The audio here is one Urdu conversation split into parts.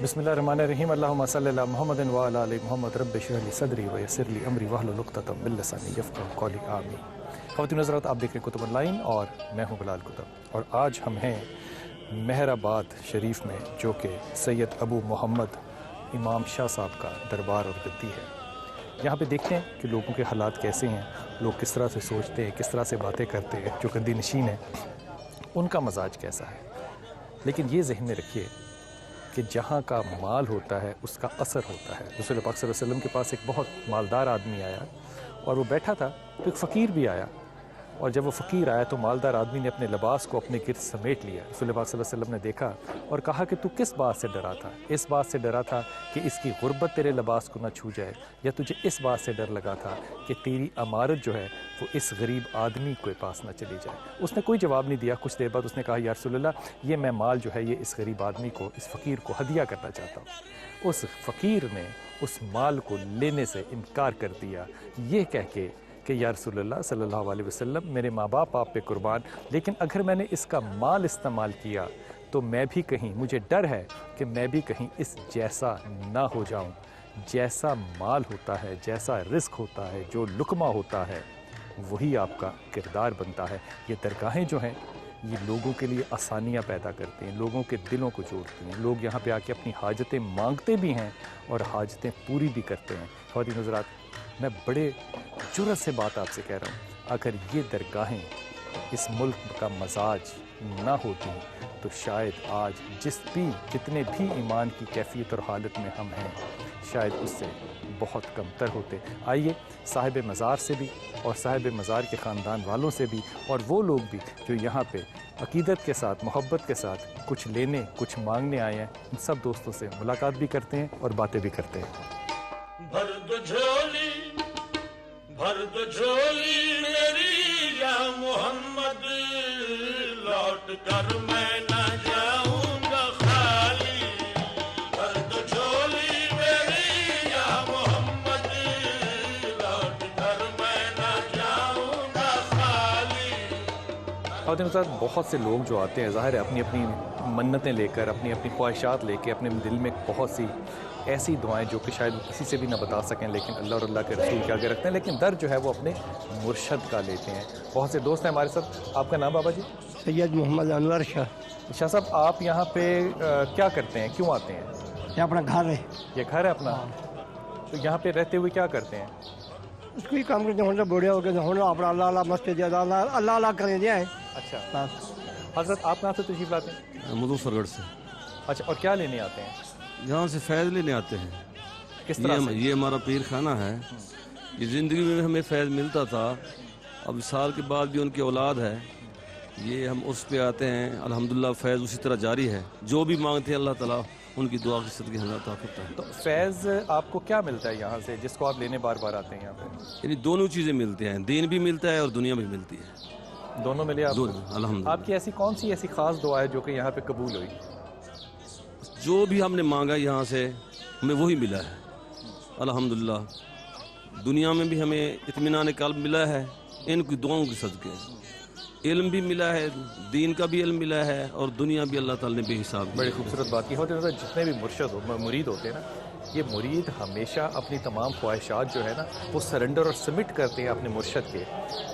بسم اللہ الرحمن الرحیم اللہم صلی اللہ محمد وعلی آل محمد رب اشرح لی صدری ویسر لی امری واحلل عقدۃ من لسانی یفقہوا قولی آمین۔ خواتین حضرات، آپ دیکھ رہے ہیں کتب آن لائن اور میں ہوں بلال کتب، اور آج ہم ہیں مہر آباد شریف میں، جو کہ سید ابو محمد امام شاہ صاحب کا دربار اور گدی ہے۔ یہاں پہ دیکھتے ہیں کہ لوگوں کے حالات کیسے ہیں، لوگ کس طرح سے سوچتے ہیں، کس طرح سے باتیں کرتے ہیں، جو گدی نشین ہیں ان کا مزاج کیسا ہے۔ لیکن یہ ذہن میں رکھیے کہ جہاں کا مال ہوتا ہے اس کا اثر ہوتا ہے۔ رسول پاک صلی اللہ علیہ وسلم کے پاس ایک بہت مالدار آدمی آیا اور وہ بیٹھا تھا تو ایک فقیر بھی آیا، اور جب وہ فقیر آیا تو مالدار آدمی نے اپنے لباس کو اپنے گرد سمیٹ لیا۔ رسول پاک صلی اللہ علیہ وسلم نے دیکھا اور کہا کہ تو کس بات سے ڈرا تھا؟ اس بات سے ڈرا تھا کہ اس کی غربت تیرے لباس کو نہ چھو جائے، یا تجھے اس بات سے ڈر لگا تھا کہ تیری امارت جو ہے وہ اس غریب آدمی کے پاس نہ چلی جائے؟ اس نے کوئی جواب نہیں دیا۔ کچھ دیر بعد اس نے کہا، یا رسول اللہ، یہ میں مال جو ہے یہ اس غریب آدمی کو، اس فقیر کو ہدیہ کرنا چاہتا ہوں۔ اس فقیر نے اس مال کو لینے سے انکار کر دیا، یہ کہہ کے کہ یا رسول اللہ صلی اللہ علیہ وسلم، میرے ماں باپ آپ پہ قربان، لیکن اگر میں نے اس کا مال استعمال کیا تو میں بھی کہیں، مجھے ڈر ہے کہ میں بھی کہیں اس جیسا نہ ہو جاؤں۔ جیسا مال ہوتا ہے، جیسا رزق ہوتا ہے، جو لقمہ ہوتا ہے، وہی آپ کا کردار بنتا ہے۔ یہ درگاہیں جو ہیں یہ لوگوں کے لیے آسانیاں پیدا کرتی ہیں، لوگوں کے دلوں کو جوڑتی ہیں۔ لوگ یہاں پہ آ کے اپنی حاجتیں مانگتے بھی ہیں اور حاجتیں پوری بھی کرتے ہیں۔ خواتین حضرات، میں بڑے جرأت سے بات آپ سے کہہ رہا ہوں، اگر یہ درگاہیں اس ملک کا مزاج نہ ہوتی تو شاید آج جتنے بھی ایمان کی کیفیت اور حالت میں ہم ہیں، شاید اس سے بہت کم تر ہوتے۔ آئیے صاحب مزار سے بھی اور صاحب مزار کے خاندان والوں سے بھی، اور وہ لوگ بھی جو یہاں پہ عقیدت کے ساتھ، محبت کے ساتھ کچھ لینے کچھ مانگنے آئے ہیں، ان سب دوستوں سے ملاقات بھی کرتے ہیں اور باتیں بھی کرتے ہیں۔ بھر دو جھولی میری یا محمد، لوٹ کر میں نہ جاؤں گا خالی۔ بھر دو جھولی میری یا محمد، لوٹ کر میں نہ جاؤں گا خالی۔ خواتین کے ساتھ بہت سے لوگ جو آتے ہیں، ظاہر ہے اپنی اپنی منتیں لے کر، اپنی اپنی خواہشات لے کے، اپنے دل میں بہت سی ایسی دعائیں جو کہ شاید کسی سے بھی نہ بتا سکیں، لیکن اللہ اور اللہ کے رسول کے آگے رکھتے ہیں، لیکن در جو ہے وہ اپنے مرشد کا لیتے ہیں۔ بہت سے دوست ہیں ہمارے ساتھ۔ آپ کا نام بابا جی؟ سید محمد انور شاہ۔ شاہ صاحب، آپ یہاں پہ کیا کرتے ہیں، کیوں آتے ہیں؟ یہ اپنا گھر ہے، یہ گھر ہے اپنا؟ تو یہاں پہ رہتے ہوئے کیا کرتے ہیں؟ اس کو ہی کام کرتے ہیں، بوڑھے ہو گئے ہونا اپنا اللہ اللہ مسجد اللہ اللہ کریں دیا ہے۔ اچھا حضرت، آپ کہاں سے تشریف لاتے ہیں؟ مظفر گڑھ سے۔ اچھا، اور کیا لینے آتے ہیں؟ یہاں سے فیض لینے آتے ہیں۔ کس طرح سے؟ یہ ہمارا پیر خانہ ہے۔ یہ زندگی میں ہمیں فیض ملتا تھا، اب سال کے بعد بھی ان کی اولاد ہے، یہ ہم اس پہ آتے ہیں، الحمدللہ فیض اسی طرح جاری ہے۔ جو بھی مانگتے ہیں اللہ تعالیٰ ان کی دعا کے صدقے ہمیں عطا کرتا ہے۔ تو فیض آپ کو کیا ملتا ہے یہاں سے، جس کو آپ لینے بار بار آتے ہیں یہاں پہ؟ یعنی دونوں چیزیں ملتی ہیں، دین بھی ملتا ہے اور دنیا بھی ملتی ہے، دونوں ملے آپ کو؟ دونوں الحمدللہ۔ آپ کی ایسی کون سی ایسی خاص دعا ہے جو کہ یہاں پہ قبول ہوئی؟ جو بھی ہم نے مانگا یہاں سے ہمیں وہی ملا ہے الحمدللہ۔ دنیا میں بھی ہمیں اطمینان قلب ملا ہے ان کی دعاؤں کے صدقے، علم بھی ملا ہے، دین کا بھی علم ملا ہے، اور دنیا بھی اللہ تعالیٰ نے بے حساب۔ بڑی خوبصورت بات یہ ہوتی ہے، جتنے بھی مرید ہوتے ہیں نا، یہ مرید ہمیشہ اپنی تمام خواہشات جو ہے نا وہ سرنڈر اور سبمٹ کرتے ہیں اپنے مرشد کے،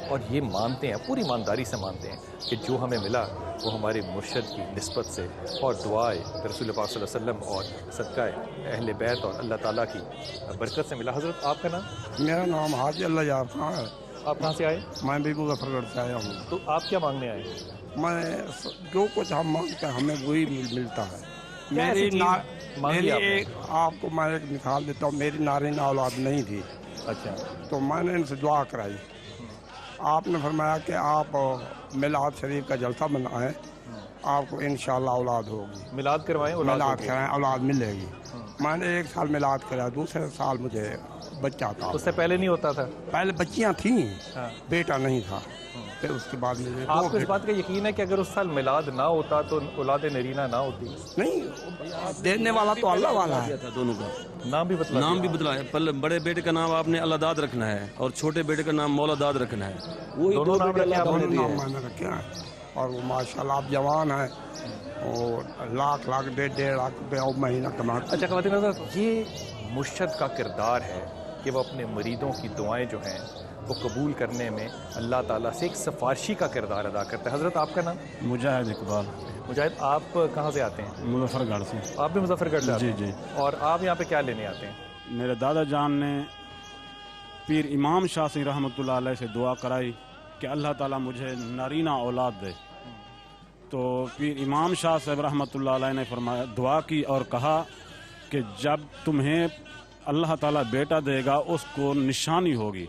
اور یہ مانتے ہیں، پوری ایمانداری سے مانتے ہیں کہ جو ہمیں ملا وہ ہمارے مرشد کی نسبت سے اور دعائے رسول پاک صلی اللہ علیہ وسلم اور صدقہ اہل بیت اور اللہ تعالیٰ کی برکت سے ملا۔ حضرت، آپ کا نام؟ میرا نام حاجی اللہ یار خان ہے۔ آپ کہاں سے آئے؟ میں بھی مظفر گڑھ سے آیا ہوں۔ تو آپ کیا مانگنے آئے؟ میں جو کچھ ہم مانگتے ہیں ہمیں وہی ملتا ہے۔ کیا ایسی چیز مانگی آپ نے؟ آپ کو میں ایک مثال دیتا ہوں، میری نارین اولاد نہیں تھی، اچھا، تو میں نے ان سے دعا کرائی۔ آپ نے فرمایا کہ آپ میلاد شریف کا جلسہ بنائیں، آپ کو انشاءاللہ اولاد ہوگی۔ میلاد کروائیں، اولاد میلاد ہوگی۔ کرائیں، اولاد ملے گی۔ میں نے ایک سال میلاد کرایا، دوسرے سال مجھے بچہ تھا۔ اس سے پہلے نہیں ہوتا تھا؟ پہلے بچیاں تھیں، ہاں۔ بیٹا نہیں تھا، پھر اس کے بعد مجھے آپ کو اس بات کا یقین ہے کہ اگر اس سال میلاد نہ ہوتا تو اولاد نرینہ نہ ہوتی؟ نہیں، دینے والا تو اللہ والا ہے۔ دونوں کا نام بھی بتلا نام بھی بدلا ہے، پہلے بڑے بیٹے کا نام آپ نے اللہ داد رکھنا ہے اور چھوٹے بیٹے کا نام مولا داد رکھنا ہے، وہی دونوں دو نام بیٹے رکھے اللہ آپ تعالیٰ نے نے دیے نام ہیں۔ میں نے رکھا ہے۔ اور وہ ماشاءاللہ آپ جوان ہیں اور لاکھ 1.5 لاکھ روپے اور مہینہ کماتے اچھا خواتین حضرات، یہ مرشد کا کردار ہے کہ وہ اپنے مریدوں کی دعائیں جو ہیں وہ قبول کرنے میں اللہ تعالیٰ سے ایک سفارشی کا کردار ادا کرتا ہے۔ حضرت آپ کا نام؟ مجاہد اقبال، مجاہد، آپ کہاں سے آتے ہیں؟ مظفر گڑھ سے۔ آپ بھی مظفر گڑھ سے آتے ہیں؟ جی۔ اور آپ یہاں پہ کیا لینے آتے ہیں؟ میرے دادا جان نے پیر امام شاہ سی رحمۃ اللہ علیہ سے دعا کرائی کہ اللہ تعالیٰ مجھے نارینہ اولاد دے، تو پیر امام شاہ صاحب رحمۃ اللہ علیہ نے فرمایا، دعا کی اور کہا کہ جب تمہیں اللہ تعالیٰ بیٹا دے گا اس کو نشانی ہوگی،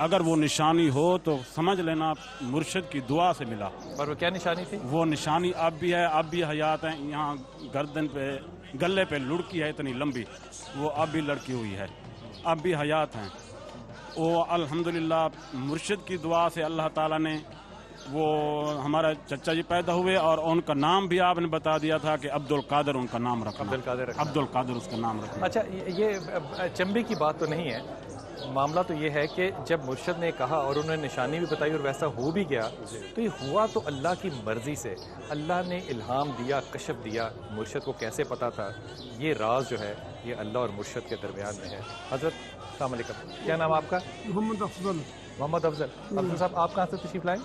اگر وہ نشانی ہو تو سمجھ لینا مرشد کی دعا سے ملا۔ اور وہ کیا نشانی تھی؟ وہ نشانی اب بھی ہے، اب بھی حیات ہیں، یہاں گردن پہ گلے پہ لڑکی ہے اتنی لمبی، وہ اب بھی لڑکی ہوئی ہے، اب بھی حیات ہیں۔ وہ الحمدللہ مرشد کی دعا سے اللہ تعالیٰ نے، وہ ہمارا چچا جی پیدا ہوئے اور ان کا نام بھی آپ نے بتا دیا تھا کہ عبد القادر ان کا نام رکھنا، عبد القادر اس کا نام رکھنا۔ اچھا، یہ چمبے کی بات تو نہیں ہے، معاملہ تو یہ ہے کہ جب مرشد نے کہا اور انہوں نے نشانی بھی بتائی اور ویسا ہو بھی گیا، تو یہ ہوا تو اللہ کی مرضی سے، اللہ نے الہام دیا، کشف دیا۔ مرشد کو کیسے پتا تھا، یہ راز جو ہے یہ اللہ اور مرشد کے درمیان میں ہے۔ حضرت السلام علیکم، کیا نام آپ کا؟ محمد افضل۔ محمد افضل۔ افضل صاحب، آپ کہاں سے تشریف لائیں؟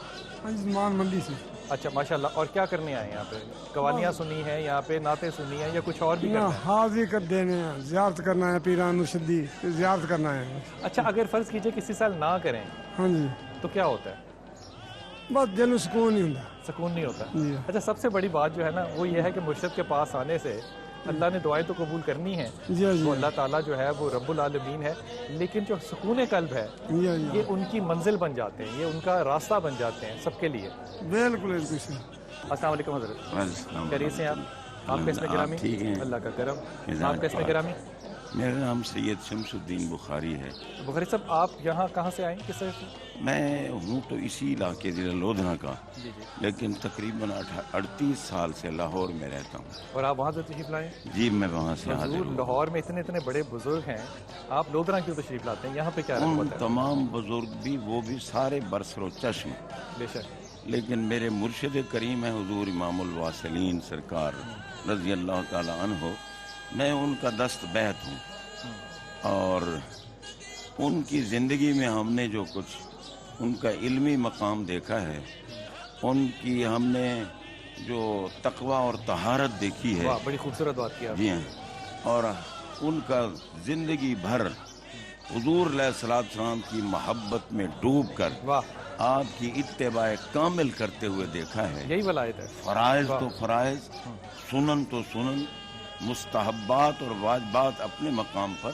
مان منڈی سے۔ اچھا، ماشاءاللہ۔ اور کیا کرنے آئے ہیں یہاں پہ؟ قوالیاں سنی ہیں یہاں پہ، نعتیں سنی ہیں، یا کچھ اور بھی کرنا ہے؟ حاضری کر دینے ہیں، زیارت کرنا ہے، پیران مرشدی زیارت کرنا ہے۔ اچھا، اگر فرض کیجئے کسی سال نہ کریں ہاں جی، تو کیا ہوتا ہے؟ بس دل میں سکون نہیں ہوتا۔ سکون نہیں ہوتا؟ جی۔ اچھا، سب سے بڑی بات جو ہے نا وہ یہ ہے کہ مرشد کے پاس آنے سے اللہ نے دعائیں تو قبول کرنی ہیں، جی جی تو اللہ تعالیٰ جو ہے وہ رب العالمین ہے، لیکن جو سکون قلب ہے جی جی، یہ ان کی منزل بن جاتے ہیں، یہ ان کا راستہ بن جاتے ہیں سب کے لیے۔ بالکل بالکل صحیح۔ السلام علیکم حضرت، خیریت سے ہیں آپ کا اسم گرامی؟ ٹھیک ہیں، اللہ کا کرم۔ آپ کا اسم گرامی؟ میرا نام سید شمس الدین بخاری ہے۔ بخاری صاحب، آپ یہاں کہاں سے آئیں، کس طرح سے؟ میں ہوں تو اسی علاقے ضلع لودھنا کا، جی جی۔ لیکن تقریباً 38 سال سے لاہور میں رہتا ہوں۔ اور آپ وہاں سے تشریف لائیں؟ جی، میں وہاں سے حاضر حضور، ہوں۔ لاہور میں اتنے بڑے بزرگ ہیں، آپ لودھنا کیوں تشریف لاتے ہیں؟ یہاں پہ کیا ان رغبت ہے؟ تمام بزرگ بھی، وہ بھی سارے برسر و چشم، بے شک۔ لیکن میرے مرشد کریم ہے حضور امام الواصلین سرکار رضی اللہ تعالی عنہ، میں ان کا دست بیعت ہوں، اور ان کی زندگی میں ہم نے جو کچھ ان کا علمی مقام دیکھا ہے، ان کی ہم نے جو تقوی اور طہارت دیکھی ہے، واہ، بڑی خوبصورت بات کی آپ نے۔ جی ہاں، اور ان کا زندگی بھر حضور علیہ السلام کی محبت میں ڈوب کر واہ، آپ کی اتباع کامل کرتے ہوئے دیکھا ہے۔ یہی ولایت ہے۔ فرائض تو فرائض، سنن تو سنن، مستحبات اور واجبات اپنے مقام پر،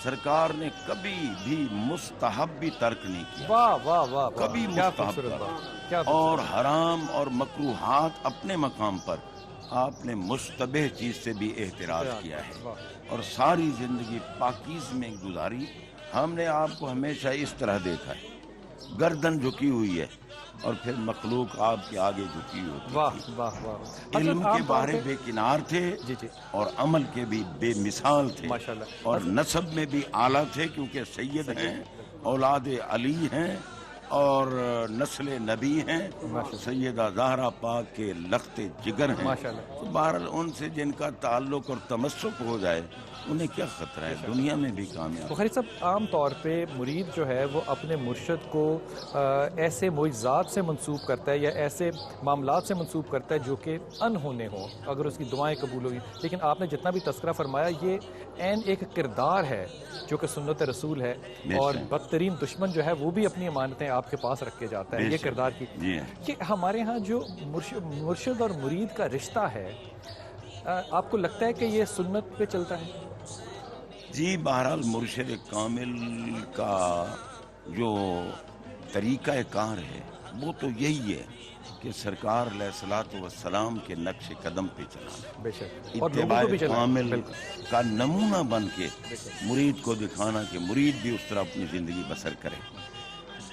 سرکار نے کبھی بھی مستحب بھی ترک نہیں کیا، واہ واہ واہ، کبھی کیا مستحب خوبصورت ترک، بات، کیا اور حرام اور مکروہات اپنے مقام پر آپ نے مشتبہ چیز سے بھی احتراز کیا ہے، اور ساری زندگی پاکیز میں گزاری۔ ہم نے آپ کو ہمیشہ اس طرح دیکھا ہے، گردن جھکی ہوئی ہے، اور پھر مخلوق آپ کے آگے جھکی ہوتی واہ تھی۔ واہ واہ۔ علم کے بارے بے کنار تھے، جی جی، اور عمل کے بھی بے مثال تھے، ماشاءاللہ۔ اور نسب میں بھی اعلیٰ تھے، کیونکہ سید ہیں، اولاد علی ہیں، اور نسل نبی ہیں، سیدہ زہرا پاک کے لخت جگر ہیں۔ ماشاءاللہ۔ تو بہرحال ان سے جن کا تعلق اور تمسک ہو جائے انہیں کیا خطرہ ہے، دنیا میں بھی کامیاب۔ بخاری صاحب، عام طور پہ مرید جو ہے وہ اپنے مرشد کو ایسے معجزات سے منسوب کرتا ہے یا ایسے معاملات سے منسوب کرتا ہے جو کہ انہونے ہوں، اگر اس کی دعائیں قبول ہوئی، لیکن آپ نے جتنا بھی تذکرہ فرمایا یہ عین ایک کردار ہے جو کہ سنت رسول ہے، اور بدترین دشمن جو ہے وہ بھی اپنی امانتیں آپ کے پاس رکھ کے جاتا ہے، یہ کردار کی۔ جی ہاں، کہ ہمارے ہاں جو مرشد اور مرید کا رشتہ ہے، آپ کو لگتا ہے کہ یہ سنت پہ چلتا ہے؟ جی، بہرحال مرشد کامل کا جو طریقہ کار ہے وہ تو یہی ہے کہ سرکار علیہ الصلوۃ والسلام کے نقش قدم پہ چلانا، بے شک، اور لوگوں اتباع کو بھی چلانا۔ کامل کا نمونہ بن کے مرید کو دکھانا کہ مرید بھی اس طرح اپنی زندگی بسر کرے۔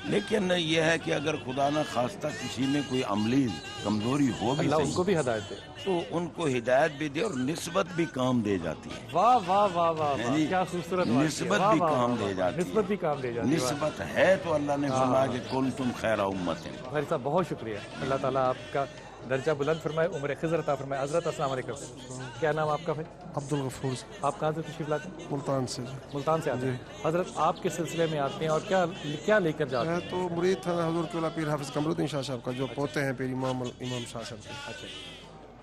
لیکن یہ ہے کہ اگر خدا نہ خواستہ کسی میں کوئی عملی کمزوری ہو بھی اللہ ان صحیح کو بھی ہدایت دے. تو ان کو ہدایت بھی دے اور نسبت بھی کام دے جاتی ہے. واہ واہ واہ واہ واہ، جی، کیا خوبصورت بات ہے. نسبت واہ بھی واہ کام واہ دے واہ، جاتی ہے. نسبت بھی کام دے جاتی ہے. نسبت ہے تو اللہ نے فرمایا کہ کنتم خیر امت. بھائی صاحب بہت شکریہ. اللہ تعالیٰ آپ کا درجہ بلند فرمائے، عمر خضر عطا فرمائے. حضرت السلام علیکم. کیا نام آپ کا بھائی؟ عبد الغفور سے، آپ کہاں سے تشریف لاتے ہیں؟ ملتان سے. ملتان سے آتے ہیں. حضرت آپ کس سلسلے میں آتے ہیں اور کیا لے کر جاتے ہیں؟ میں تو مرید تھا حضور قبلہ پیر حافظ قمرالدین شاہ صاحب کا، جو پوتے ہیں پیر امام شاہ صاحب کے. اچھا.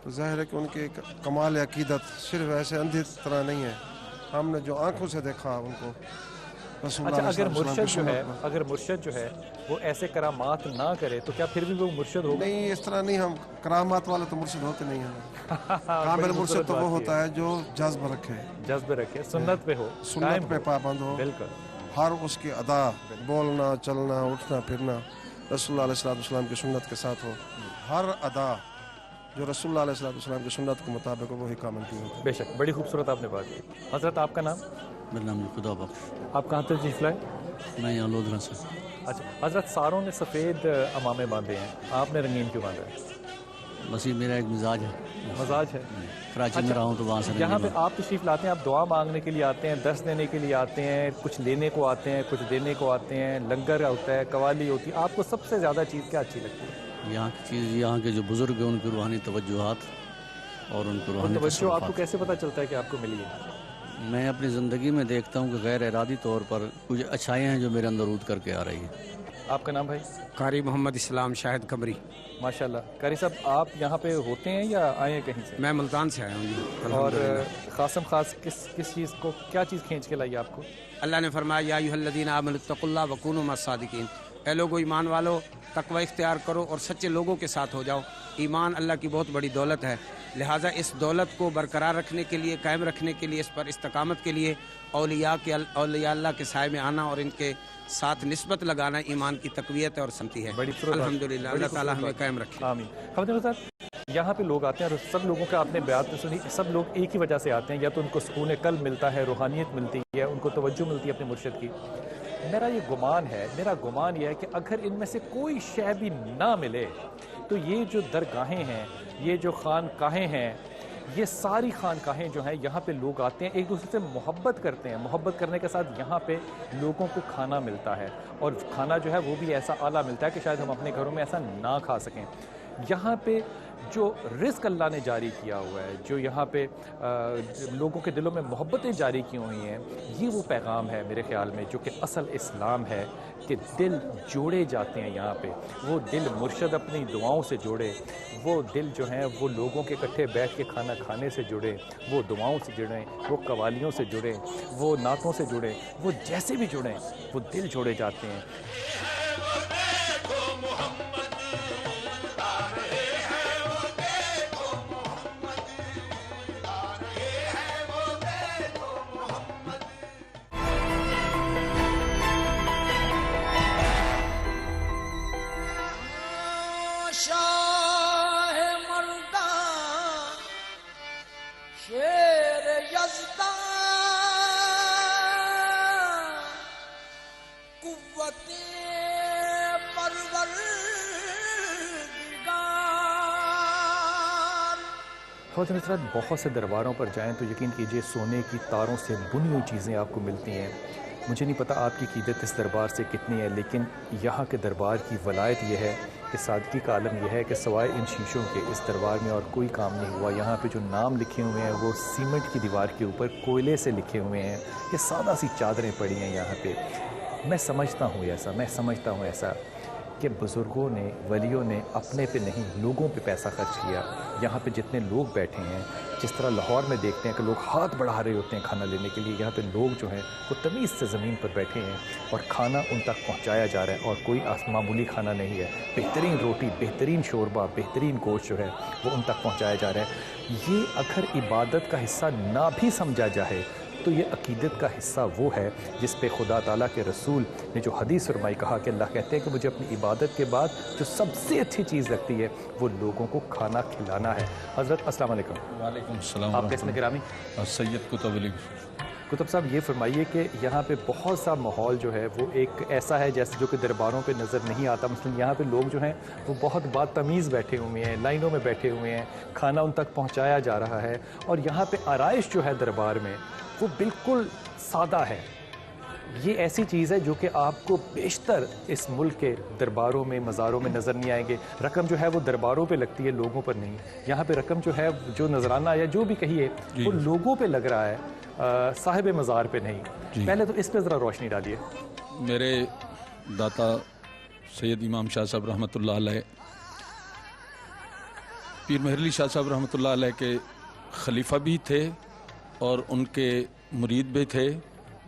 تو ظاہر ہے کہ ان کے کمال عقیدت صرف ایسے اندھی طرح نہیں ہے. ہم نے جو آنکھوں سے دیکھا ان کو رسول اچھا، اللہ اگر صلی اللہ علیہ وسلم کی سنت اگر مرشد جو ہے وہ ایسے کرامات نہ کرے تو کیا پھر بھی وہ مرشد میں. ہوگا؟ نہیں، اس طرح نہیں. ہم کرامات والے تو مرشد ہوتے نہیں ہیں. کامل مرشد تو وہ ہوتا ہے جو جذب رکھے، جذب رکھے، سنت پہ ہو، سنت پہ پابند ہو. بالکل. ہر اس کی ادا، بولنا، چلنا، اٹھنا پھرنا رسول اللہ علیہ السلام کی سنت کے ساتھ ہو. ہر ادا جو رسول اللہ علیہ السلام کی سنت کے مطابق ہو وہی کامل کی ہوتی ہے. بے شک، بڑی خوبصورت آپ نے بات کی. حضرت آپ کا نام؟ میرا نام خدا بخش. آپ کہاں تشریف لائے؟ میں یہاں لودھرا سے. اچھا حضرت، ساروں نے سفید امامے باندھے ہیں، آپ نے رنگین کیوں باندھا ہے؟ بس یہ میرا ایک مزاج ہے. مزاج ہے. کراچی میں رہا ہوں تو وہاں سے یہاں پہ آپ تشریف لاتے ہیں، آپ دعا مانگنے کے لیے آتے ہیں، درس دینے کے لیے آتے ہیں، کچھ لینے کو آتے ہیں، کچھ دینے کو آتے ہیں، لنگر ہوتا ہے، قوالی ہوتی ہے. آپ کو سب سے زیادہ چیز کیا اچھی لگتی ہے؟ یہاں کی چیز، یہاں کے جو بزرگ ہیں ان کی روحانی توجہات اور ان کو روحانی توجہ آپ کو تصرفات. کیسے پتہ چلتا ہے کہ آپ کو ملی ہے؟ میں اپنی زندگی میں دیکھتا ہوں کہ غیر ارادی طور پر کچھ اچھائیاں ہیں جو میرے اندر رود کر کے آ رہی ہیں. آپ کا نام بھائی؟ قاری محمد اسلام شاہد قمری. ماشاءاللہ. قاری صاحب، آپ یہاں پہ ہوتے ہیں یا آئے ہیں کہیں سے؟ میں ملتان سے آیا ہوں جی. اور قاسم خاص کس چیز کو، کیا چیز کھینچ کے لائی آپ کو؟ اللہ نے فرمایا یا ایھا الذین آمنوا اتقوا اللہ وکونوا مع الصادقین. اے لوگو ایمان والو، تقوی اختیار کرو اور سچے لوگوں کے ساتھ ہو جاؤ. ایمان اللہ کی بہت بڑی دولت ہے، لہٰذا اس دولت کو برقرار رکھنے کے لیے، قائم رکھنے کے لیے، اس پر استقامت کے لیے اولیاء اللہ کے سائے میں آنا اور ان کے ساتھ نسبت لگانا ایمان کی تقویت اور سمتی ہے. الحمدللہ، اللہ تعالیٰ ہمیں قائم رکھے. آمین. خبر صاحب، یہاں پہ لوگ آتے ہیں اور سب لوگوں کا آپ نے بیان تو سنی، سب لوگ ایک ہی وجہ سے آتے ہیں، یا تو ان کو سکون قلب ملتا ہے، روحانیت ملتی ہے، ان کو توجہ ملتی ہے اپنے مرشد کی. میرا گمان یہ ہے کہ اگر ان میں سے کوئی شے بھی نہ ملے تو یہ جو درگاہیں ہیں، یہ جو خانقاہیں ہیں، یہ ساری خانقاہیں جو ہیں، یہاں پہ لوگ آتے ہیں، ایک دوسرے سے محبت کرتے ہیں. محبت کرنے کے ساتھ یہاں پہ لوگوں کو کھانا ملتا ہے، اور کھانا جو ہے وہ بھی ایسا اعلیٰ ملتا ہے کہ شاید ہم اپنے گھروں میں ایسا نہ کھا سکیں. یہاں پہ جو رزق اللہ نے جاری کیا ہوا ہے، جو یہاں پہ لوگوں کے دلوں میں محبتیں جاری کی ہوئی ہیں، یہ وہ پیغام ہے میرے خیال میں جو کہ اصل اسلام ہے، کہ دل جوڑے جاتے ہیں یہاں پہ. وہ دل مرشد اپنی دعاؤں سے جوڑے، وہ دل جو ہیں وہ لوگوں کے اکٹھے بیٹھ کے کھانا کھانے سے جڑے، وہ دعاؤں سے جڑیں، وہ قوالیوں سے جڑیں، وہ نعتوں سے جڑیں، وہ جیسے بھی جڑیں، وہ دل جوڑے جاتے ہیں. شاہ مردان شیر یزدان قوت پروردگار. خواتین حضرات، بہت سے درباروں پر جائیں تو یقین کیجئے سونے کی تاروں سے بنی ہوئی چیزیں آپ کو ملتی ہیں. مجھے نہیں پتا آپ کی عقیدت اس دربار سے کتنی ہے، لیکن یہاں کے دربار کی ولایت یہ ہے کہ سادگی کا عالم یہ ہے کہ سوائے ان شیشوں کے اس دربار میں اور کوئی کام نہیں ہوا. یہاں پہ جو نام لکھے ہوئے ہیں وہ سیمنٹ کی دیوار کے اوپر کوئلے سے لکھے ہوئے ہیں. یہ سادہ سی چادریں پڑی ہیں یہاں پہ. میں سمجھتا ہوں ایسا کہ بزرگوں نے، ولیوں نے اپنے پہ نہیں لوگوں پہ پیسہ خرچ کیا. یہاں پہ جتنے لوگ بیٹھے ہیں، جس طرح لاہور میں دیکھتے ہیں کہ لوگ ہاتھ بڑھا رہے ہوتے ہیں کھانا لینے کے لیے، یہاں پہ لوگ جو ہیں وہ تمیز سے زمین پر بیٹھے ہیں اور کھانا ان تک پہنچایا جا رہا ہے. اور کوئی معمولی کھانا نہیں ہے، بہترین روٹی، بہترین شوربہ، بہترین گوشت جو ہے وہ ان تک پہنچایا جا رہا ہے. یہ اگر عبادت کا حصہ نہ بھی سمجھا جائے تو یہ عقیدت کا حصہ وہ ہے جس پہ خدا تعالیٰ کے رسول نے جو حدیث فرمائی، کہا کہ اللہ کہتے ہیں کہ مجھے اپنی عبادت کے بعد جو سب سے اچھی چیز لگتی ہے وہ لوگوں کو کھانا کھلانا ہے. حضرت السلام علیکم. وعلیکم السلام. آپ کا اسم گرامی؟ سید کتب علی. کتب صاحب یہ فرمائیے کہ یہاں پہ بہت سا ماحول جو ہے وہ ایک ایسا ہے جیسے جو کہ درباروں پہ نظر نہیں آتا. مثلاً یہاں پہ لوگ جو ہیں وہ بہت بدتمیز بیٹھے ہوئے ہیں, لائنوں میں بیٹھے ہوئے ہیں, کھانا ان تک پہنچایا جا رہا ہے, اور یہاں پہ آرائش جو ہے دربار میں وہ بالکل سادہ ہے. یہ ایسی چیز ہے جو کہ آپ کو بیشتر اس ملک کے درباروں میں, مزاروں میں نظر نہیں آئیں گے. رقم جو ہے وہ درباروں پہ لگتی ہے, لوگوں پر نہیں. یہاں پہ رقم جو ہے, جو نذرانہ یا جو بھی کہیے, وہ لوگوں پہ لگ رہا ہے, صاحب مزار پہ نہیں. پہلے تو اس پہ ذرا روشنی ڈالیے. میرے داتا سید امام شاہ صاحب رحمۃ اللہ علیہ, پیر مہر علی شاہ صاحب رحمۃ اللہ علیہ کے خلیفہ بھی تھے اور ان کے مرید بھی تھے.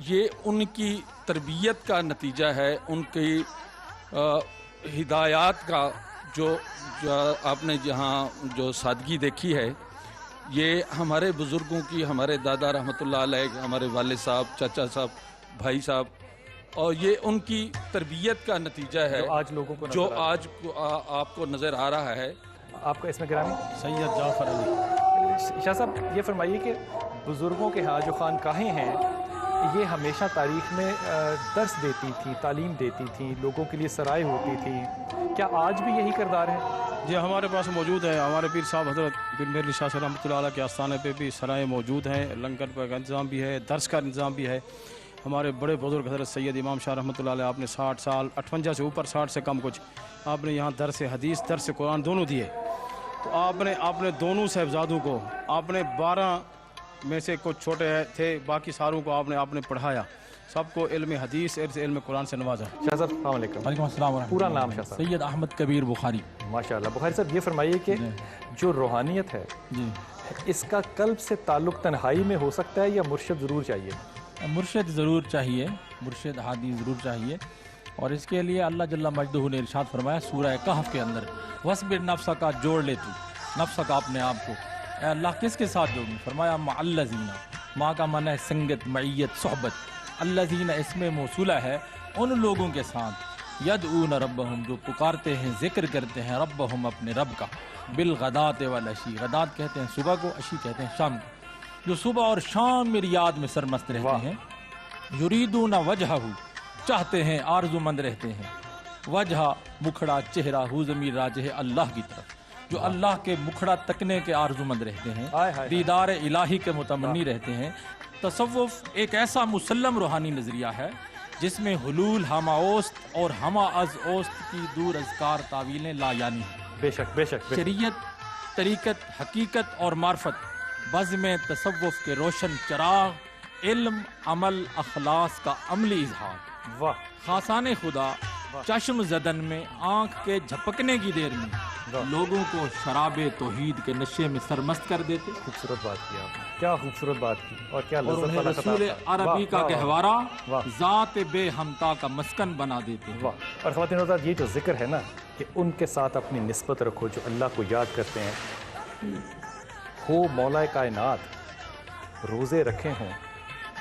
یہ ان کی تربیت کا نتیجہ ہے, ان کی ہدایات کا جو آپ نے جہاں جو سادگی دیکھی ہے, یہ ہمارے بزرگوں کی, ہمارے دادا رحمۃ اللہ علیہ, ہمارے والد صاحب, چاچا صاحب, بھائی صاحب, اور یہ ان کی تربیت کا نتیجہ ہے جو آج آپ کو نظر آ رہا ہے. آپ کا اس میں گرامی سید جعفر علی شاہ صاحب یہ فرمائیے کہ بزرگوں کے ہاں جو خانقاہیں ہیں یہ ہمیشہ تاریخ میں درس دیتی تھی, تعلیم دیتی تھیں, لوگوں کے لیے سرائے ہوتی تھی. کیا آج بھی یہی کردار ہے؟ جی ہمارے پاس موجود ہے. ہمارے پیر صاحب حضرت پیر مہر علی شاہ صاحب رحمۃ اللہ علیہ کے آستانے پہ بھی سرائے موجود ہیں, لنگر کا انتظام بھی ہے, درس کا انتظام بھی ہے. ہمارے بڑے بزرگ حضرت سید امام شاہ رحمۃ اللہ علیہ, آپ نے 60 سال 58 سے اوپر, 60 سے کم کچھ, آپ نے یہاں درس حدیث, درس قرآن دونوں دیے. تو آپ نے دونوں صاحبزادوں کو, آپ نے 12 میں سے کچھ چھوٹے تھے, باقی ساروں کو آپ نے پڑھایا, سب کو علم حدیث, علم قرآن سے نوازا. شاہ صاحب السلام علیکم. وعلیکم السلام ورحمۃ اللہ. پورا نام شاہ صاحب؟ سید احمد کبیر بخاری. ماشاءاللہ. بخاری صاحب یہ فرمائیے کہ جو روحانیت ہے اس کا قلب سے تعلق تنہائی میں ہو سکتا ہے یا مرشد ضرور چاہیے؟ مرشد ضرور چاہیے, مرشد ہادی ضرور چاہیے, اور اس کے لیے اللہ جل مجدہ نے ارشاد فرمایا سورہ کہف کے اندر, وَاصْبِرْ نَفْسَکَ کا جوڑ لے تو نفس کا اپنے آپ کو. اے اللہ کس کے ساتھ جوڑوں؟ فرمایا مع الذین, ماں کا معنی ہے سنگت, معیت, صحبت. الذین اس میں موصولہ ہے ان لوگوں کے ساتھ, یدعون ربہم جو پکارتے ہیں, ذکر کرتے ہیں ربہم اپنے رب کا, بالغداۃ والعشی, غدات کہتے ہیں صبح کو, عشی کہتے ہیں شام کو, جو صبح اور شام میری یاد میں سرمست رہتے ہیں. یریدون وجہہ چاہتے ہیں, آرزو مند رہتے ہیں, وجہ مکھڑا چہرہ, ہو ضمیر راجع ہے اللہ کی طرف, جو اللہ کے مکھڑا تکنے کے آرزو مند رہتے ہیں, دیدار الہی کے متمنی رہتے ہیں. تصوف ایک ایسا مسلم روحانی نظریہ ہے جس میں حلول ہمہ اوست اور ہمہ از اوست کی دور اذکار تعویلیں لا یعنی ہیں. بے شک بے شک. شریعت, طریقت, حقیقت اور معرفت بزم تصوف کے روشن چراغ, علم, عمل, اخلاص کا عملی اظہار. واہ. خاصان خدا چشم زدن میں آنکھ کے جھپکنے کی دیر میں لوگوں کو شراب توحید کے نشے میں سرمست کر دیتے. خوبصورت بات کی آپ نے, کیا خوبصورت بات کی, اور کیا اور انہیں رسول عربی کا گہوارہ ذات بے ہمتا کا مسکن بنا دیتے. واہ. اور خواتین حضرات یہ جو ذکر ہے نا کہ ان کے ساتھ اپنی نسبت رکھو جو اللہ کو یاد کرتے ہیں, ہو مولا کائنات, روزے رکھے ہوں,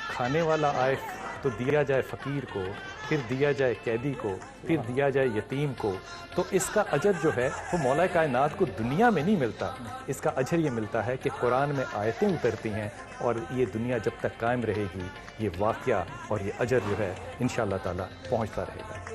کھانے والا آئے تو دیا جائے فقیر کو, پھر دیا جائے قیدی کو, پھر دیا جائے یتیم کو, تو اس کا اجر جو ہے وہ مولا کائنات کو دنیا میں نہیں ملتا. اس کا اجر یہ ملتا ہے کہ قرآن میں آیتیں اترتی ہیں, اور یہ دنیا جب تک قائم رہے گی یہ واقعہ اور یہ اجر جو ہے انشاءاللہ تعالی پہنچتا رہے گا.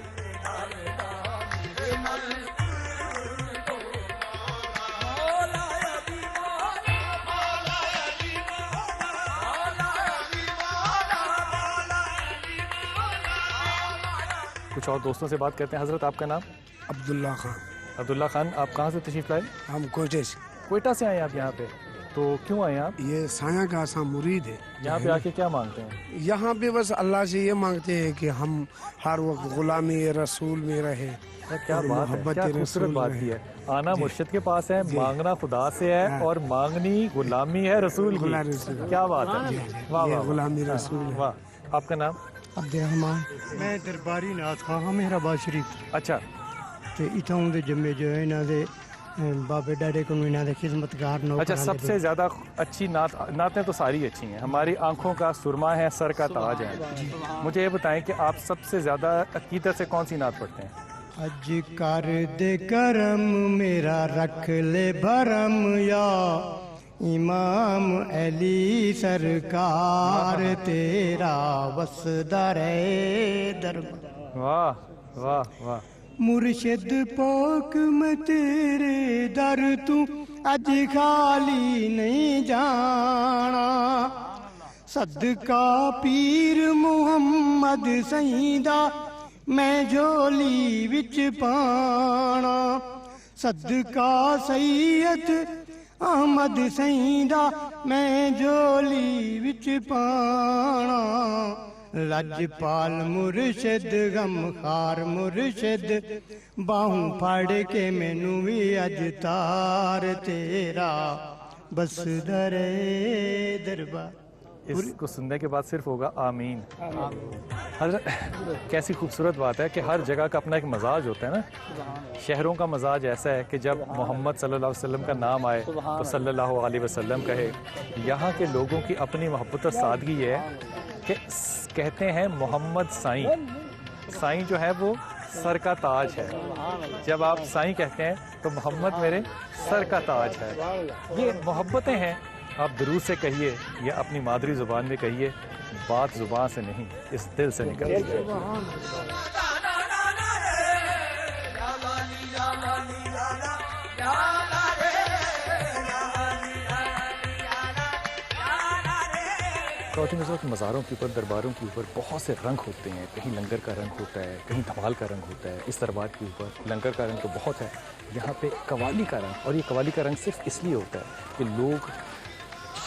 کچھ اور دوستوں سے بات کرتے ہیں. حضرت آپ کا نام؟ عبداللہ خان. عبداللہ خان, آپ کہاں سے تشریف لائے؟ ہم کوئٹہ سے. کوئٹہ سے آئے آپ یہاں پہ, تو کیوں آئے آپ؟ یہ سایہ کا آسان مرید ہے. یہاں پہ آ کے کیا مانگتے ہیں؟ یہاں پہ بس اللہ سے یہ مانگتے ہیں کہ ہم ہر وقت غلامی رسول میں رہے. کیا بات ہے, کیا خوبصورت بات کی ہے. آنا مرشد کے پاس ہے, مانگنا خدا سے ہے, اور مانگنی غلامی ہے رسول کی. کیا بات ہے, واہ غلامی رسول. واہ. آپ کا نام؟ عبد الرحمان. میں درباری نات خواہ ہاں مہرآباد شریف. اچھا. تو اتوں دے جمے جو ہے انہاں دے بابے ڈاڈے کو انہاں دے خدمتگار نوکر. اچھا, سب سے زیادہ اچھی نعتیں تو ساری اچھی ہیں, ہماری آنکھوں کا سرما ہے, سر کا تاج ہے. مجھے یہ بتائیں کہ آپ سب سے زیادہ عقیدت سے کون سی نعت پڑھتے ہیں؟ اج کر دے کرم میرا رکھ لے بھرم یا امام علی سرکار تیرا وسدا رہے دربار. واہ واہ واہ. مرشد پاک میں تیرے در تو اج خالی نہیں جانا. صدقہ پیر محمد سیدہ میں جھولی وچ پانا. صدقہ سید احمد سیدہ میں جھولی وچ پانا. لجپال مرشد غمخار مرشد باہوں پھڑ کے مینوں وی اج تار تیرا بس درے دربار. اس کو سننے کے بعد صرف ہوگا آمین. حضرت کیسی خوبصورت بات ہے کہ ہر جگہ کا اپنا ایک مزاج ہوتا ہے نا. شہروں کا مزاج ایسا ہے کہ جب محمد صلی اللہ علیہ وسلم کا نام آئے تو صلی اللہ علیہ وسلم کہے. یہاں کے لوگوں کی اپنی محبت اور سادگی یہ ہے کہ کہتے ہیں محمد سائیں. سائیں جو ہے وہ سر کا تاج ہے. جب آپ سائیں کہتے ہیں تو محمد میرے سر کا تاج ہے. یہ محبتیں ہیں. آپ درود سے کہیے یا اپنی مادری زبان میں کہیے, بات زبان سے نہیں اس دل سے نکلتی ہے. خواتین حضرات, مزاروں کے اوپر درباروں کے اوپر بہت سے رنگ ہوتے ہیں. کہیں لنگر کا رنگ ہوتا ہے, کہیں دھمال کا رنگ ہوتا ہے. اس دربار کے اوپر لنگر کا رنگ تو بہت ہے. یہاں پہ قوالی کا رنگ, اور یہ قوالی کا رنگ صرف اس لیے ہوتا ہے کہ لوگ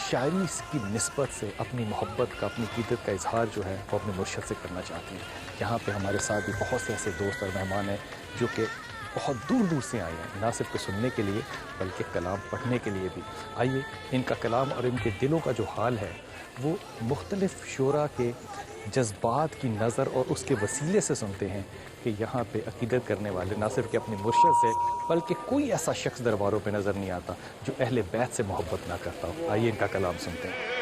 شاعری کی نسبت سے اپنی محبت کا, اپنی عقیدت کا اظہار جو ہے وہ اپنے مرشد سے کرنا چاہتے ہیں. یہاں پہ ہمارے ساتھ بھی بہت سے ایسے دوست اور مہمان ہیں جو کہ بہت دور دور سے آئے ہیں, نہ صرف سننے کے لیے بلکہ کلام پڑھنے کے لیے بھی. آئیے ان کا کلام اور ان کے دلوں کا جو حال ہے وہ مختلف شعراء کے جذبات کی نظر اور اس کے وسیلے سے سنتے ہیں کہ یہاں پہ عقیدت کرنے والے نہ صرف کہ اپنے مرشد سے بلکہ کوئی ایسا شخص درباروں پہ نظر نہیں آتا جو اہل بیت سے محبت نہ کرتا ہو. آئیے ان کا کلام سنتے ہیں.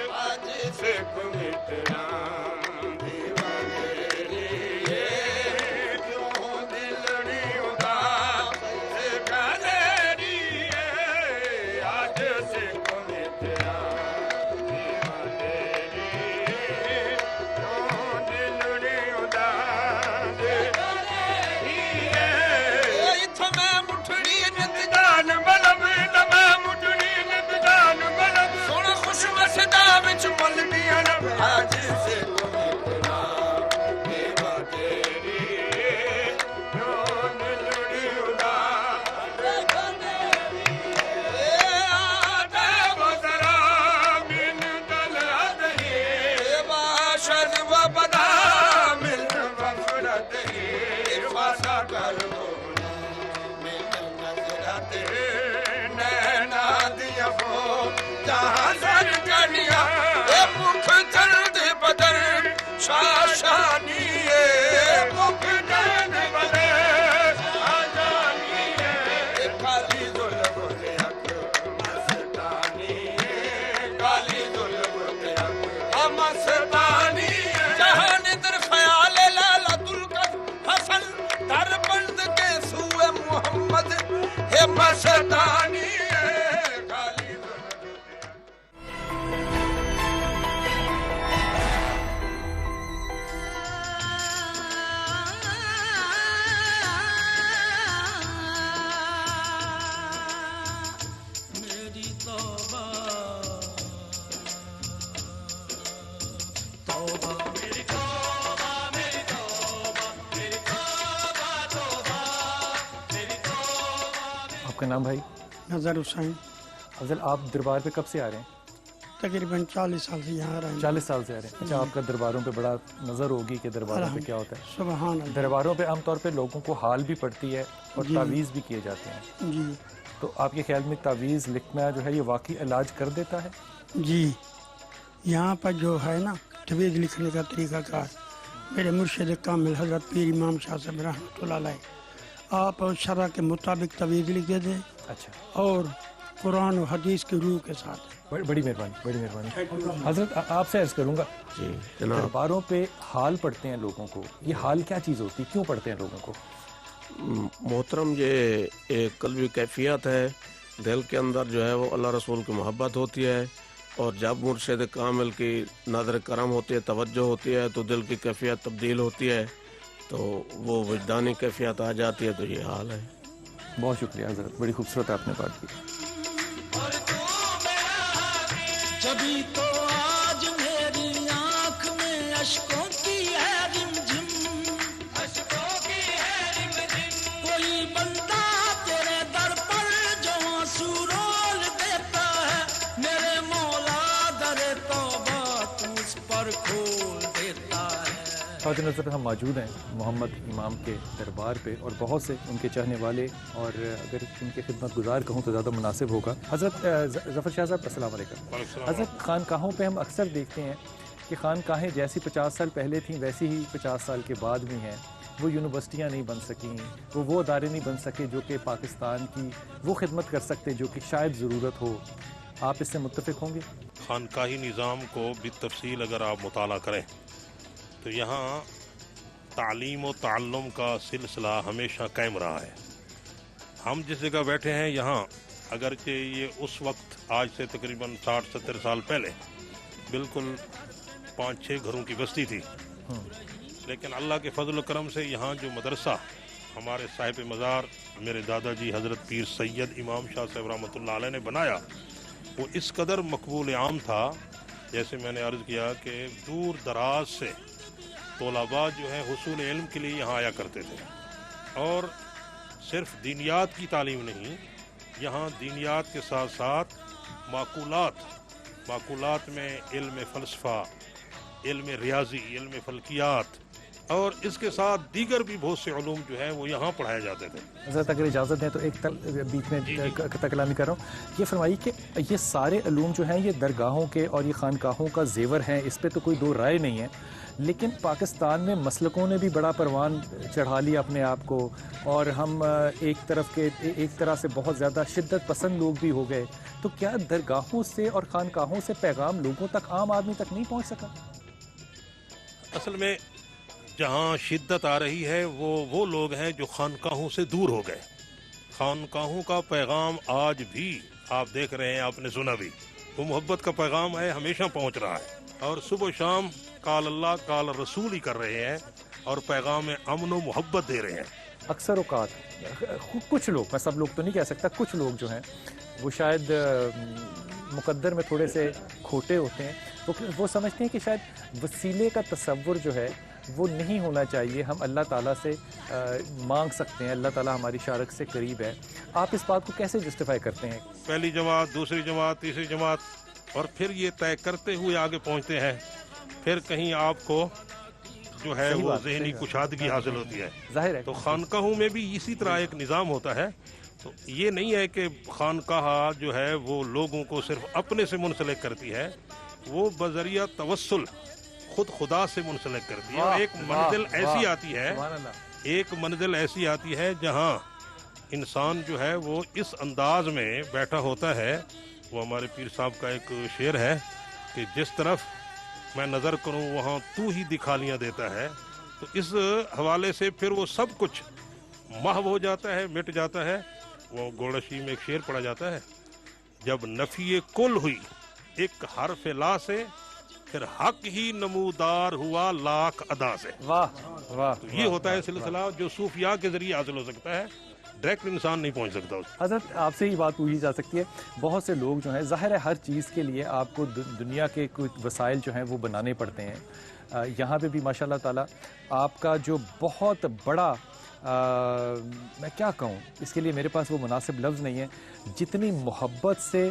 آپ کا نام بھائی؟ نظر حسین. افضل, آپ دربار پہ کب سے آ رہے ہیں؟ تقریباً 40 سال سے یہاں رہے ہیں. 40 سال سے آ رہے ہیں. اچھا, آپ کا درباروں پہ بڑا نظر ہوگی کہ درباروں پہ کیا ہوتا ہے. سبحان اللہ. درباروں پہ عام طور پہ لوگوں کو حال بھی پڑتی ہے اور تعویذ بھی کیے جاتے ہیں. جی. تو آپ کے خیال میں تعویذ لکھنا جو ہے یہ واقعی علاج کر دیتا ہے؟ جی. یہاں پر جو ہے نا تعویذ لکھنے کا طریقہ کار میرے مرشد کامل حضرت پیر امام شاہ صاحب رحمۃ اللہ علیہ آپ شرع کے مطابق تعویذ لکھ دے دیں. اچھا. اور قرآن و حدیث کی روح کے ساتھ. بڑی مہربانی, بڑی مہربانی. حضرت آپ سے عرض کروں گا, جی جناب, درباروں پہ حال پڑھتے ہیں لوگوں کو, یہ حال کیا چیز ہوتی ہے, کیوں پڑھتے ہیں لوگوں کو؟ محترم, یہ ایک قلبی کیفیت ہے دل کے اندر جو ہے وہ اللہ رسول کی محبت ہوتی ہے، اور جب مرشد کامل کی نظر کرم ہوتی ہے، توجہ ہوتی ہے، تو دل کی کیفیت تبدیل ہوتی ہے، تو وہ وجدانی کیفیت آ جاتی ہے. تو یہ حال ہے. بہت شکریہ حضرت، بڑی خوبصورت آپ نے بات کی. جبھی تو آج میری آنکھ میں اشکوں کی ہے رمجھم، اشکوں کی ہے رمجھم. کوئی بندہ تیرے در پر جو آنسو رول دیتا ہے، میرے مولا در توبہ تو اس پر کھول دیتا ہے. خواتین حضرت، ہم موجود ہیں محمد امام کے دربار پہ، اور بہت سے ان کے چاہنے والے، اور اگر ان کے خدمت گزار کہوں تو زیادہ مناسب ہوگا. حضرت ظفر شاہ صاحب، السلام علیکم. حضرت، خانقاہوں پہ ہم اکثر دیکھتے ہیں کہ خانقاہیں جیسی 50 سال پہلے تھیں ویسی ہی 50 سال کے بعد بھی ہیں. وہ یونیورسٹیاں نہیں بن سکیں، وہ ادارے نہیں بن سکے جو کہ پاکستان کی وہ خدمت کر سکتے جو کہ شاید ضرورت ہو. آپ اس سے متفق ہوں گے؟ خانقاہی نظام کو بالتفصیل اگر آپ مطالعہ کریں تو یہاں تعلیم و تعلم کا سلسلہ ہمیشہ قائم رہا ہے. ہم جس جگہ بیٹھے ہیں یہاں، اگرچہ یہ اس وقت آج سے تقریباً 60-70 سال پہلے بالکل 5-6 گھروں کی بستی تھی، لیکن اللہ کے فضل و کرم سے یہاں جو مدرسہ ہمارے صاحب مزار میرے دادا جی حضرت پیر سید امام شاہ صاحب رحمۃ اللہ علیہ نے بنایا، وہ اس قدر مقبول عام تھا. جیسے میں نے عرض کیا کہ دور دراز سے طلباء جو ہے حصول علم کے لیے یہاں آیا کرتے تھے، اور صرف دینیات کی تعلیم نہیں، یہاں دینیات کے ساتھ ساتھ معقولات میں علم فلسفہ، علم ریاضی، علم فلکیات، اور اس کے ساتھ دیگر بھی بہت سے علوم جو ہیں وہ یہاں پڑھائے جاتے تھے. حضرت اگر اجازت دیں تو ایک بیچ میں تکلامی کر رہا ہوں. یہ فرمائیے کہ یہ سارے علوم جو ہیں یہ درگاہوں کے اور یہ خانقاہوں کا زیور ہیں، اس پہ تو کوئی دو رائے نہیں ہے، لیکن پاکستان میں مسلکوں نے بھی بڑا پروان چڑھا لیا اپنے آپ کو، اور ہم ایک طرح سے بہت زیادہ شدت پسند لوگ بھی ہو گئے. تو کیا درگاہوں سے اور خانقاہوں سے پیغام لوگوں تک، عام آدمی تک نہیں پہنچ سکا؟ اصل میں جہاں شدت آ رہی ہے وہ لوگ ہیں جو خانقاہوں سے دور ہو گئے. خانقاہوں کا پیغام آج بھی آپ دیکھ رہے ہیں، آپ نے سنا بھی، وہ محبت کا پیغام ہے، ہمیشہ پہنچ رہا ہے، اور صبح و شام قال اللہ قال رسول ہی کر رہے ہیں، اور پیغام امن و محبت دے رہے ہیں. اکثر اوقات کچھ لوگ، میں سب لوگ تو نہیں کہہ سکتا، کچھ لوگ جو ہیں وہ شاید مقدر میں تھوڑے سے کھوٹے ہوتے ہیں. وہ سمجھتے ہیں کہ شاید وسیلے کا تصور جو ہے وہ نہیں ہونا چاہیے، ہم اللہ تعالیٰ سے مانگ سکتے ہیں، اللہ تعالیٰ ہماری شارک سے قریب ہے. آپ اس بات کو کیسے جسٹیفائی کرتے ہیں؟ پہلی جماعت، دوسری جماعت، تیسری جماعت، اور پھر یہ طے کرتے ہوئے آگے پہنچتے ہیں، پھر کہیں آپ کو جو ہے وہ ذہنی کشادگی حاصل ہوتی ہے. ظاہر ہے. تو خانقاہوں میں بھی اسی طرح ایک نظام ہوتا ہے. تو یہ نہیں ہے کہ خانقاہ جو ہے وہ لوگوں کو صرف اپنے سے منسلک کرتی ہے، وہ بذریعہ توسل خود خدا سے منسلک کرتی ہے. اور ایک منزل ایسی آتی ہے جہاں انسان جو ہے وہ اس انداز میں بیٹھا ہوتا ہے. وہ ہمارے پیر صاحب کا ایک شعر ہے کہ جس طرف میں نظر کروں وہاں تو ہی دکھالیاں دیتا ہے. تو اس حوالے سے پھر وہ سب کچھ محو ہو جاتا ہے، مٹ جاتا ہے. وہ گولشی میں ایک شعر پڑھا جاتا ہے، جب نفی کل ہوئی ایک حرف لا سے، پھر حق ہی نمودار ہوا لاکھ ادا سے. واہ واہ. تو یہ ہوتا ہے سلسلہ جو صوفیاء کے ذریعے حاصل ہو سکتا ہے، ڈائریکٹ انسان نہیں پہنچ سکتا. حضرت آپ سے ہی بات پوچھی جا سکتی ہے، بہت سے لوگ جو ہیں، ظاہر ہے ہر چیز کے لیے آپ کو دنیا کے کچھ وسائل جو ہیں وہ بنانے پڑتے ہیں. یہاں پہ بھی ماشاء اللہ تعالیٰ آپ کا جو بہت بڑا میں کیا کہوں، اس کے لیے میرے پاس وہ مناسب لفظ نہیں ہے، جتنی محبت سے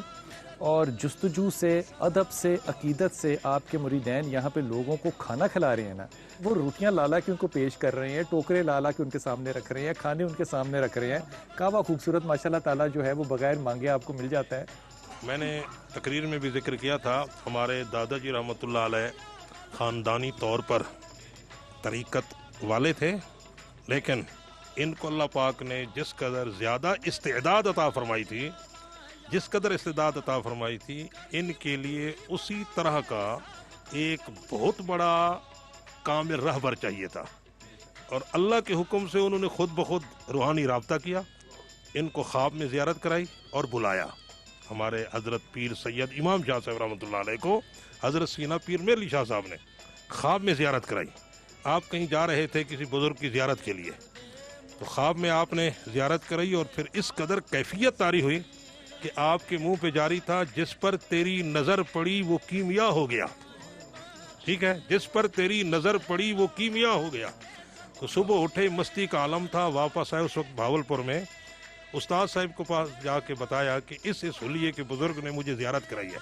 اور جستجو سے، ادب سے، عقیدت سے آپ کے مریدین یہاں پہ لوگوں کو کھانا کھلا رہے ہیں نا، وہ روٹیاں لالا کے ان کو پیش کر رہے ہیں، ٹوکرے لالا کے ان کے سامنے رکھ رہے ہیں، کھانے ان کے سامنے رکھ رہے ہیں. کعبہ خوبصورت ماشاء اللہ تعالیٰ جو ہے وہ بغیر مانگے آپ کو مل جاتا ہے. میں نے تقریر میں بھی ذکر کیا تھا، ہمارے دادا جی رحمۃ اللہ علیہ خاندانی طور پر طریقت والے تھے، لیکن ان کو اللہ پاک نے جس قدر زیادہ استعداد عطا فرمائی تھی، ان کے لیے اسی طرح کا ایک بہت بڑا کامل رہبر چاہیے تھا. اور اللہ کے حکم سے انہوں نے خود بخود روحانی رابطہ کیا، ان کو خواب میں زیارت کرائی اور بلایا. ہمارے حضرت پیر سید امام شاہ صاحب رحمۃ اللہ علیہ کو حضرت سینا پیر میرلی شاہ صاحب نے خواب میں زیارت کرائی. آپ کہیں جا رہے تھے کسی بزرگ کی زیارت کے لیے، تو خواب میں آپ نے زیارت کرائی اور پھر اس قدر کیفیت طاری ہوئی کہ آپ کے منہ پہ جاری تھا جس پر تیری نظر پڑی وہ کیمیا ہو گیا. ٹھیک ہے، جس پر تیری نظر پڑی وہ کیمیا ہو گیا. تو صبح اٹھے، مستی کا عالم تھا، واپس آئے. اس وقت بھاولپور میں استاد صاحب کو پاس جا کے بتایا کہ اس حلیے کے بزرگ نے مجھے زیارت کرائی ہے.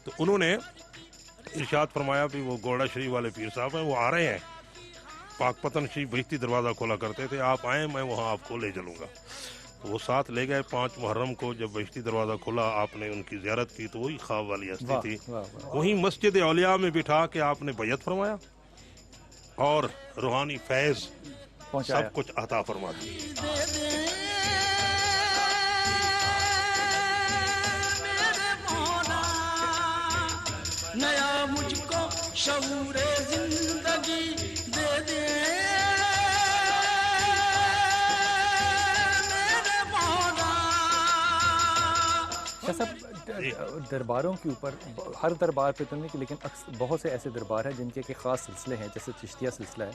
تو انہوں نے ارشاد فرمایا بھی وہ گوڑا شریف والے پیر صاحب ہیں، وہ آ رہے ہیں. پاک پتن شریف بہشتی دروازہ کھولا کرتے تھے، آپ آئیں میں وہاں آپ کو لے چلوں گا. وہ ساتھ لے گئے. 5 محرم کو جب بہشتی دروازہ کھلا آپ نے ان کی زیارت کی تو وہی خواب والی ہستی تھی. وہیں مسجد اولیاء میں بٹھا کے آپ نے بیعت فرمایا اور روحانی فیض سب کچھ عطا فرما دیا. نیا مجھ کو شعور زندگی دے دے میرے مولا. شاہ صاحب درباروں کے اوپر ہر دربار پہ تو نہیں کہ لیکن بہت سے ایسے دربار ہیں جن کے کہ خاص سلسلے ہیں، جیسے چشتیہ سلسلہ ہے.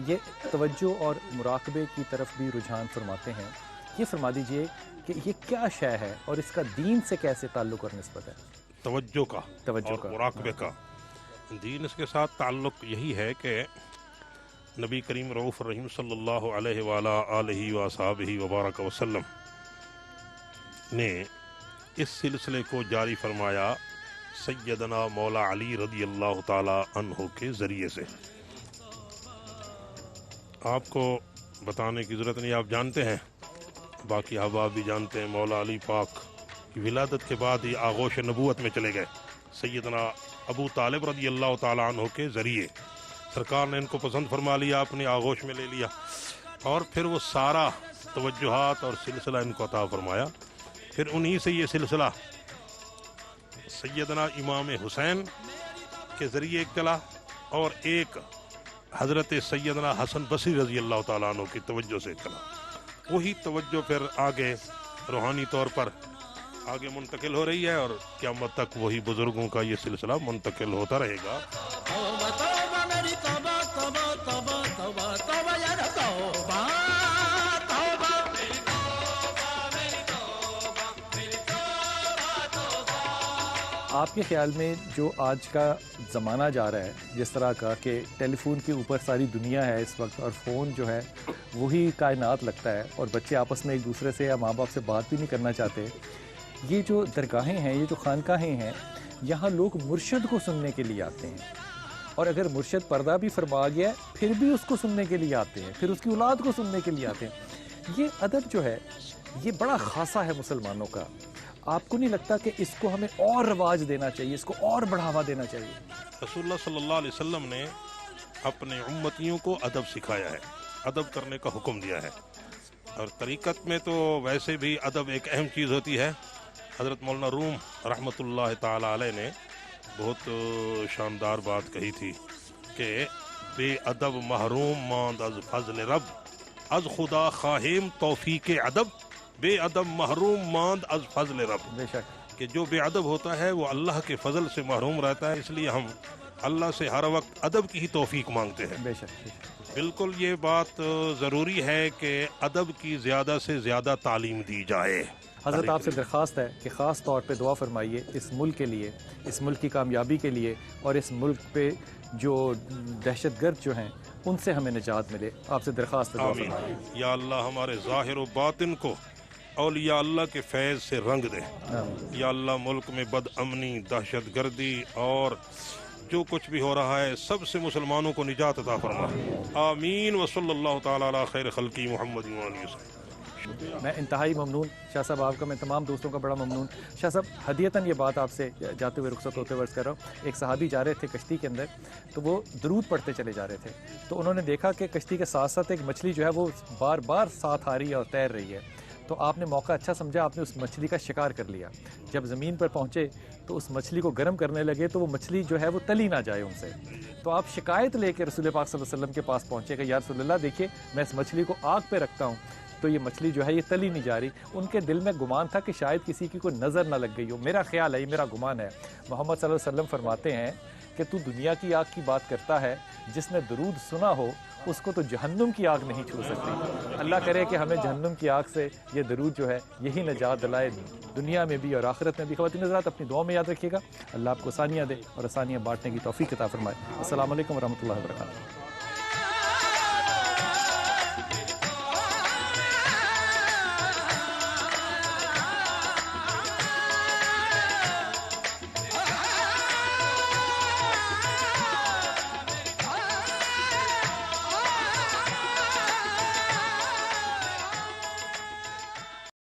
یہ توجہ اور مراقبے کی طرف بھی رجحان فرماتے ہیں. یہ فرما دیجئے کہ یہ کیا شے ہے اور اس کا دین سے کیسے تعلق اور نسبت ہے؟ توجہ کا اور مراقبے کا. دین اس کے ساتھ تعلق یہی ہے کہ نبی کریم رؤوف الرحیم صلی اللہ علیہ وآلہ آلہ وصحبہ وبارک وسلم نے اس سلسلے کو جاری فرمایا سیدنا مولا علی رضی اللہ تعالی عنہ کے ذریعے سے. آپ کو بتانے کی ضرورت نہیں، آپ جانتے ہیں، باقی احباب بھی جانتے ہیں. مولا علی پاک کی ولادت کے بعد ہی آغوش نبوت میں چلے گئے. سیدنا ابو طالب رضی اللہ تعالی عنہ کے ذریعے سرکار نے ان کو پسند فرما لیا، اپنے آغوش میں لے لیا اور پھر وہ سارا توجہات اور سلسلہ ان کو عطا فرمایا. پھر انہی سے یہ سلسلہ سیدنا امام حسین کے ذریعے ایک چلا اور ایک حضرت سیدنا حسن بصری رضی اللہ تعالیٰ عنہ کی توجہ سے چلا. وہی توجہ پھر آگے روحانی طور پر آگے منتقل ہو رہی ہے اور قیامت تک وہی بزرگوں کا یہ سلسلہ منتقل ہوتا رہے گا. آپ کے خیال میں جو آج کا زمانہ جا رہا ہے جس طرح کا کہ ٹیلی فون کے اوپر ساری دنیا ہے اس وقت اور فون جو ہے وہی کائنات لگتا ہے اور بچے آپس میں ایک دوسرے سے یا ماں باپ سے بات بھی نہیں کرنا چاہتے، یہ جو درگاہیں ہیں، یہ جو خانقاہیں ہیں، یہاں لوگ مرشد کو سننے کے لیے آتے ہیں اور اگر مرشد پردہ بھی فرما گیا ہے پھر بھی اس کو سننے کے لیے آتے ہیں، پھر اس کی اولاد کو سننے کے لیے آتے ہیں. یہ ادب جو ہے یہ بڑا خاصا ہے مسلمانوں کا. آپ کو نہیں لگتا کہ اس کو ہمیں اور رواج دینا چاہیے، اس کو اور بڑھاوا دینا چاہیے؟ رسول اللہ صلی اللہ علیہ وسلم نے اپنے امتیوں کو ادب سکھایا ہے، ادب کرنے کا حکم دیا ہے. اور طریقت میں تو ویسے بھی ادب ایک اہم چیز ہوتی ہے. حضرت مولانا روم رحمۃ اللہ تعالی علیہ نے بہت شاندار بات کہی تھی کہ بے ادب محروم ماند از فضل رب، از خدا خواہیم توفیق ادب، بے ادب محروم ماند از فضل رب. بے شک کہ جو بے ادب ہوتا ہے وہ اللہ کے فضل سے محروم رہتا ہے، اس لیے ہم اللہ سے ہر وقت ادب کی ہی توفیق مانگتے ہیں. بے شک بالکل یہ بات ضروری ہے کہ ادب کی زیادہ سے زیادہ تعلیم دی جائے. حضرت آپ سے درخواست ہے کہ خاص طور پہ دعا فرمائیے اس ملک کے لیے، اس ملک کی کامیابی کے لیے اور اس ملک پہ جو دہشت گرد جو ہیں ان سے ہمیں نجات ملے. آپ سے درخواست ہے دعا فرمائیے. یا اللہ ہمارے ظاہر و باطن کو اولیاء اللہ کے فیض سے رنگ دے. یا اللہ ملک میں بد امنی، دہشت گردی اور جو کچھ بھی ہو رہا ہے سب سے مسلمانوں کو نجات عطا فرما. آمین. وصلی اللہ تعالی علی خیر خلقی محمد و آلہ وسلم. میں انتہائی ممنون شاہ صاحب آپ کا، میں تمام دوستوں کا بڑا ممنون. شاہ صاحب ہدیتاً یہ بات آپ سے جاتے ہوئے رخصت ہوتے عرض کر رہا ہوں. ایک صحابی جا رہے تھے کشتی کے اندر تو وہ درود پڑھتے چلے جا رہے تھے، تو انہوں نے دیکھا کہ کشتی کے ساتھ ساتھ ایک مچھلی جو ہے وہ بار بار ساتھ آ رہی ہے اور تیر رہی ہے. تو آپ نے موقع اچھا سمجھا, آپ نے اس مچھلی کا شکار کر لیا. جب زمین پر پہنچے تو اس مچھلی کو گرم کرنے لگے تو وہ مچھلی جو ہے وہ تلی نہ جائے ان سے. تو آپ شکایت لے کے رسول پاک صلی اللہ علیہ وسلم کے پاس پہنچے کہ یا رسول اللہ دیکھیے میں اس مچھلی کو آگ پہ رکھتا ہوں تو یہ مچھلی جو ہے یہ تلی نہیں جا رہی. ان کے دل میں گمان تھا کہ شاید کسی کی کوئی نظر نہ لگ گئی ہو, میرا خیال ہے, یہ میرا گمان ہے. محمد صلی اللہ علیہ وسلم فرماتے ہیں کہ تو دنیا کی آگ کی بات کرتا ہے, جس نے درود سنا ہو اس کو تو جہنم کی آگ نہیں چھو سکتی. اللہ کرے کہ ہمیں جہنم کی آگ سے یہ درود جو ہے یہی نجات دلائے, دنیا میں بھی اور آخرت میں بھی. خواتین حضرات اپنی دعاؤں میں یاد رکھیے گا. اللہ آپ کو آسانیاں دے اور آسانیاں بانٹنے کی توفیق عطا فرمائے. السلام علیکم ورحمۃ اللہ وبرکاتہ.